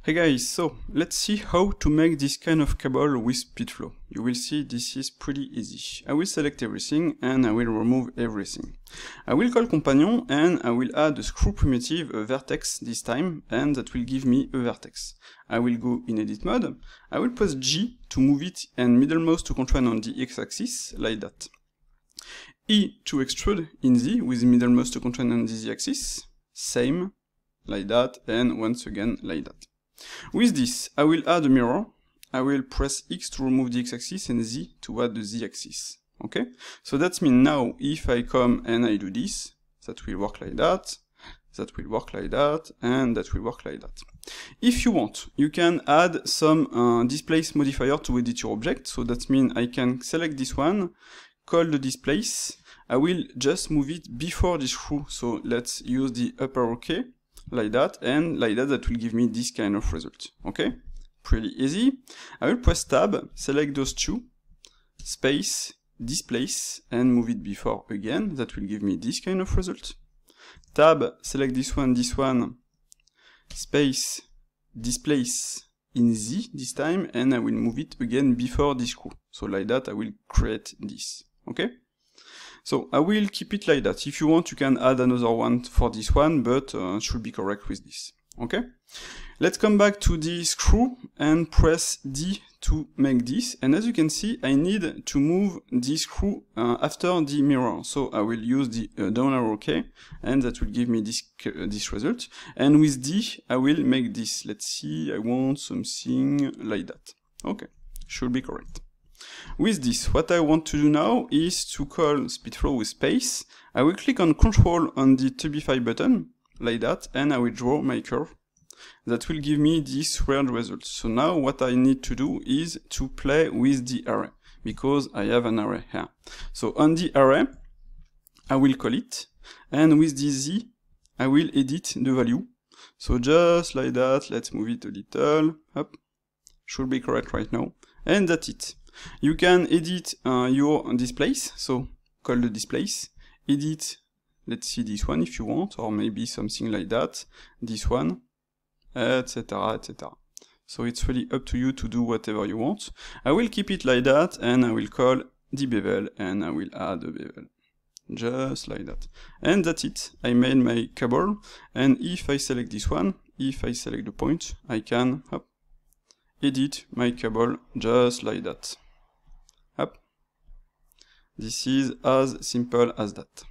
Hey guys, so let's see how to make this kind of cable with Speedflow. You will see this is pretty easy. I will select everything and I will remove everything. I will call companion and I will add a screw primitive, a vertex this time, and that will give me a vertex. I will go in edit mode. I will press G to move it and middle mouse to constrain on the x-axis, like that. E to extrude in Z with middle mouse to constrain on the z-axis, same, like that, and once again like that. With this, I will add a mirror. I will press X to remove the x-axis and Z to add the z-axis. Okay? So that means now, if I come and I do this, that will work like that, that will work like that, and that will work like that. If you want, you can add some displace modifier to edit your object. So that means I can select this one, call the displace. I will just move it before the screw. So let's use the up arrow key. Like that, and like that will give me this kind of result. Okay? Pretty easy. I will press tab, select those two, space, displace, and move it before again. That will give me this kind of result. Tab, select this one, space, displace in Z this time, and I will move it again before this screw. So like that I will create this. Okay? So I will keep it like that. If you want, you can add another one for this one, but it should be correct with this. Okay? Let's come back to the screw and press D to make this. And as you can see, I need to move the screw after the mirror. So I will use the down arrow key, and that will give me this result. And with D, I will make this. Let's see, I want something like that. Okay, should be correct. With this, what I want to do now is to call Speedflow with space. I will click on Control on the Tubify button, like that, and I will draw my curve. That will give me this weird result. So now what I need to do is to play with the array, because I have an array here. So on the array, I will call it, and with the Z, I will edit the value. So just like that, let's move it a little, up, should be correct right now, and that's it. You can edit your displace, so call the displace, edit, let's see this one if you want, or maybe something like that, this one, etc, etc. So it's really up to you to do whatever you want. I will keep it like that, and I will call the bevel, and I will add a bevel. Just like that. And that's it. I made my cable, and if I select this one, if I select the point, I can edit my cable just like that. This is as simple as that.